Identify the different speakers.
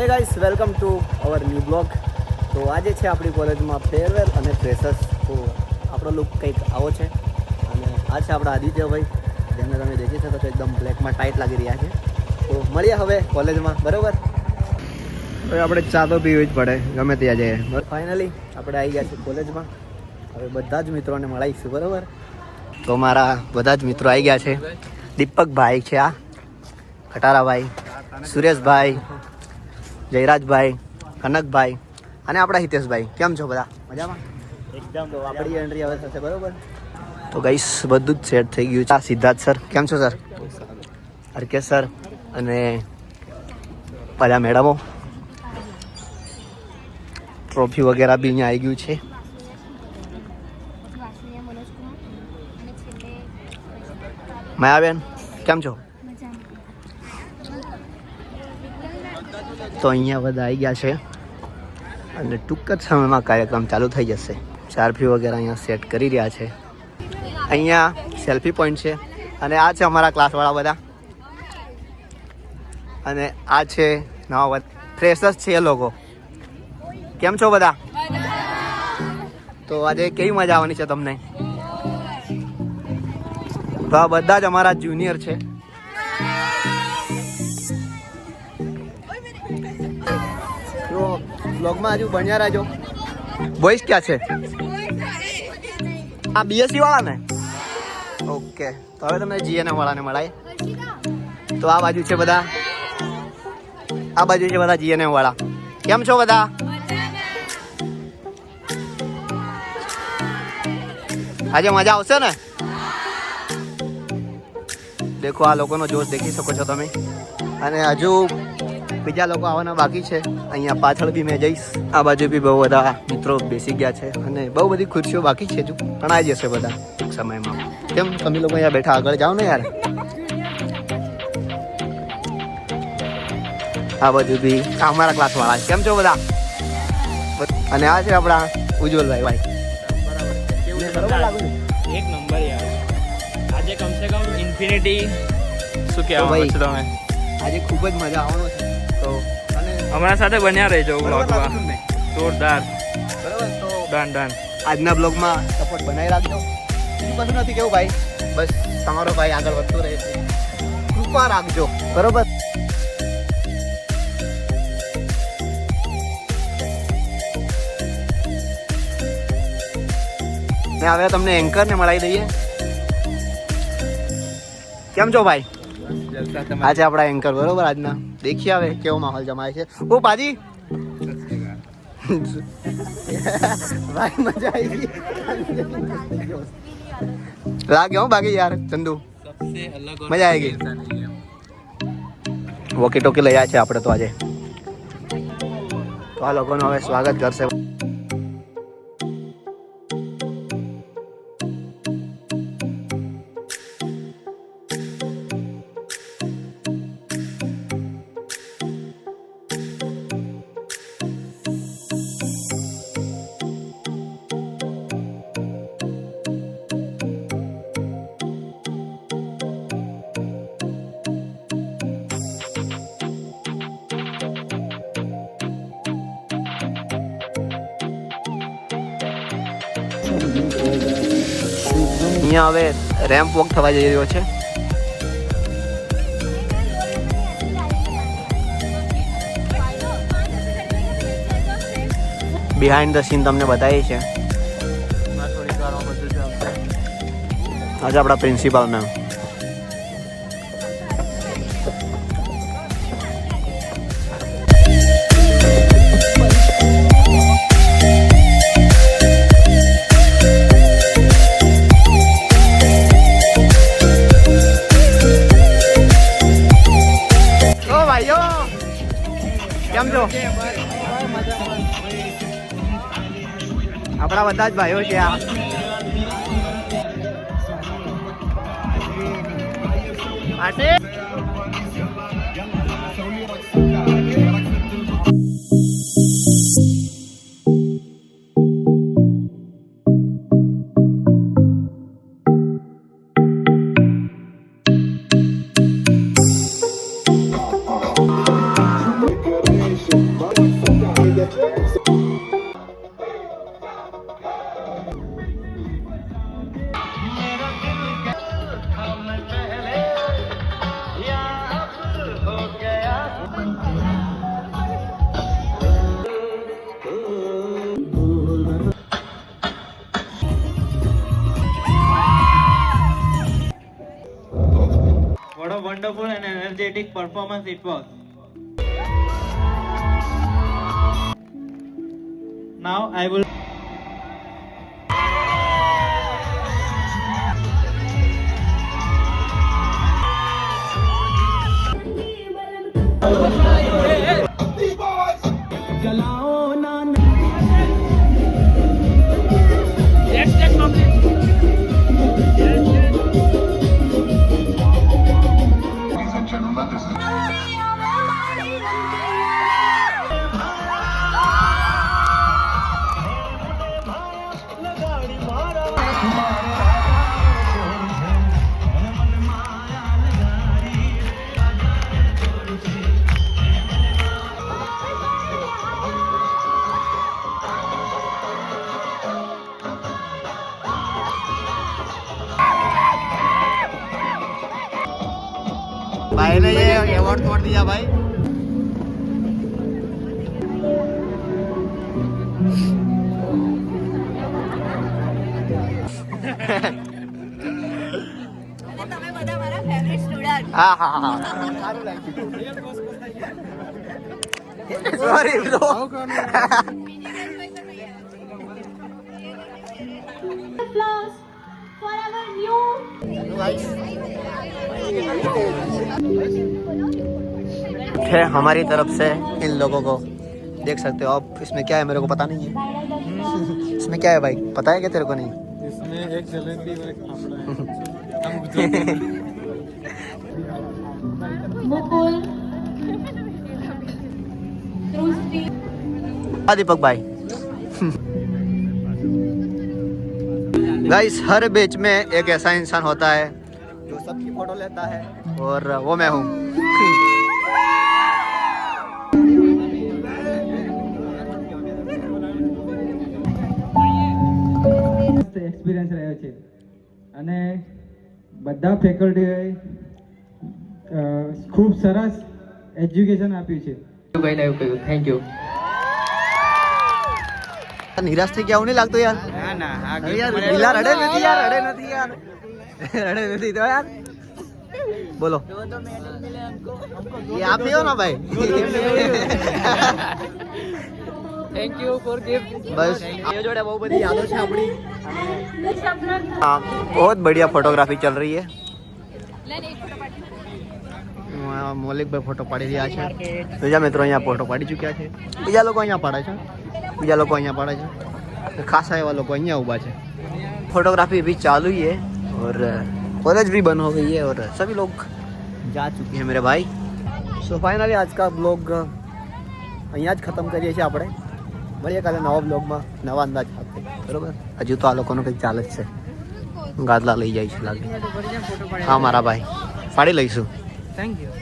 Speaker 1: હે guys, welcome to our new blog. તો આજે છે આપણી કોલેજમાં ફેરવેલ અને ફ્રેશર્સ. તો આપણો લુક કંઈક આવો છે અને આ છે આપણા આદિત્યભાઈ, જેમને તમે દેખી શકો છો એકદમ બ્લેકમાં ટાઈટ લાગી રહ્યા છે. તો મળીએ હવે કોલેજમાં, બરાબર? હવે આપણે ચા તો પીવી જ પડે ગમે ત્યાં જઈએ. ફાઇનલી આપણે આવી ગયા છીએ કોલેજમાં. હવે બધા જ મિત્રોને મળાવીશું, બરાબર? તો મારા બધા જ મિત્રો આવી ગયા છે. દીપકભાઈ છે, આ ખટારાભાઈ, સુરેશભાઈ, જયરાજભાઈ, કનકભાઈ અને આપણા હિતેશભાઈ. કેમ છો બધા? મજામાં? એકદમ. તો આપણી એન્ટ્રી હવે થશે, બરાબર? તો ગાઈસ બધું જ સેટ થઈ ગયું છે. સિદ્ધાર્થ સર, કેમ છો સર? હરકેશ સર અને બધા મેડમો, ટ્રોફી વગેરે બી અહીંયા આવી ગયું છે. માયાબેન, કેમ છો? તો અહીંયા બધા આવી ગયા છે અને ટૂંક જ સમયમાં કાર્યક્રમ ચાલુ થઈ જશે. ચારફી વગેરે અહીંયા સેટ કરી રહ્યા છે. અહીંયા સેલ્ફી પોઈન્ટ છે અને આ છે અમારા ક્લાસવાળા બધા અને આ છે નવા ફ્રેશર્સ છે એ લોકો. કેમ છો બધા? તો આજે કેવી મજા આવવાની છે તમને? તો આ બધા જ અમારા જુનિયર છે. તો બ્લોગમાં હજુ બન્યા રહેજો. બોઈસ ક્યાં છે? આ બીએસસી વાળા ને? ઓકે, તો હવે તમને જીએનએમ વાળાને મળાય. તો આ બાજુ છે બધા, આ બાજુ છે બધા જીએનએમ વાળા. કેમ છો બધા? આજે મજા આવશે ને? દેખો આ લોકોનો જોશ દેખી શકો છો તમે. અને હજુ બીજા લોકો આવવાના બાકી છે. અહીંયા પાછળ બી મેં જઈશ. આ બાજુ બી બહુ બધા મિત્રો બેસી ગયા છે અને બહુ બધી ખુરશીઓ બાકી છે હજુ, પણ આવી જશે બધા ટૂંક સમયમાં. કેમ તમે લોકો અહીંયા બેઠા, આગળ જાઓ ને યાર. આ બાજુ બી અમારા ક્લાસ વાળા. કેમ છો બધા? અને આ છે આપણા ઉજ્જવલભાઈ. ભાઈ બરાબર લાગુ છે?
Speaker 2: એક નંબર યાર. આજે કમસે કમ ઇન્ફિનિટી શું કહેવા છો તમે?
Speaker 1: આજે ખૂબ જ મજા આવવાનો છે. તો અને
Speaker 2: અમારા સાથે બન્યા રહેજો બ્લોગમાં. જોરદાર.
Speaker 1: બરાબર, તો
Speaker 2: ડન.
Speaker 1: આજના બ્લોગમાં સપોર્ટ બનાવી રાખજો. બીજું કશું નથી કેવું ભાઈ, બસ તમારો ભાઈ આગળ વધતો રહે છે, કૃપા રાખજો, બરોબર? ને હવે તમને એન્કરને મળાવી દઈએ. કેમ છો ભાઈ? આ છે આપણા એન્કર, બરોબર? આજના દેખીએ હવે કેવો માહોલ જમાય છે. ઓ પાજી ભાઈ, મજા આવી ગઈ. લાગ્યો બાકી યાર ચંદુ, મજા આવી ગઈ. વોકી ટોકી લઈ આવ્યા છે આપણે તો આજે. તો આ લોકોનું હવે સ્વાગત કરશે. અહીંયા હવે રેમ્પ વોક થવા જઈ રહ્યો છે. બિહાઇન્ડ ધ સીન તમને બતાવી છે. આજે આપણા પ્રિન્સિપાલ મેમ. કેમ છો? આપણા બધા જ ભાઈઓ છે આ.
Speaker 3: What a wonderful and energetic performance it was. Now I will
Speaker 2: Let's complete.
Speaker 4: Ladies and gentlemen, this is
Speaker 1: भाई ने ये अवार्ड तोड़ दिया भाई।
Speaker 5: તમે બધા મારા ફેવરિટ સ્ટુડન્ટ
Speaker 1: હા હા હા સારું લાગ્યું sorry bro
Speaker 5: applause for our new
Speaker 1: है हमारी तरफ से इन लोगों को देख सकते हो आप। इसमें क्या है मेरे को पता नहीं है। इसमें क्या है भाई, पता है क्या तेरे को? नहीं
Speaker 3: इसमें एक जलेबी और एक फाफड़ा है।
Speaker 5: मुकुल दूसरी
Speaker 1: हाँ दीपक भाई। गाइस हर बैच में एक ऐसा इंसान होता है जो सबकी फोटो लेता है और वो मैं हूँ।
Speaker 3: એક્સપિરિયન્સ રહ્યો છે અને બધા ફેકલ્ટીએ ખૂબ સરસ એજ્યુકેશન આપ્યું છે.
Speaker 2: Thank you.
Speaker 1: નિરાશ થઈ ગયા એવું નહીં લાગતું યાર?
Speaker 3: ના ના
Speaker 1: અરે યાર દિલા રડે નથી યાર, રડે નથી યાર, રડે નથી તો યાર બોલો ये आप ही हो ना भाई?
Speaker 2: Thank you for gift.
Speaker 1: બસ ये जोड़े बहुत बड़ी यादों છે આપણી। हाँ बहुत बढ़िया फोटोग्राफी चल रही है। મૌલિક ભાઈ ફોટો પાડી રહ્યા છે। બીજા મિત્રો અહીંયા ફોટો પાડી ચૂક્યા છે, બીજા લોકો અહીંયા પાડે છે, બીજા લોકો અહીંયા પાડે છે, ખાસા એવા લોકો અહીંયા ઊભા છે। फोटोग्राफी अभी चालू ही है और कॉलेज भी बंद हो गई है और सभी लोग जा चुके हैं मेरे भाई। सो फाइनली आज का ब्लॉग અહીંયા જ ખતમ કરીએ છીએ આપણે। મળીએ કાલે નવા બ્લોગમાં નવા અંદાજ સાથે, બરોબર? હજુ તો આ લોકોનું કંઈક ચાલે જ છે, ગાદલા લઈ જાય છે લાગે। હા મારા ભાઈ પાડી લઈશું।
Speaker 3: Thank you.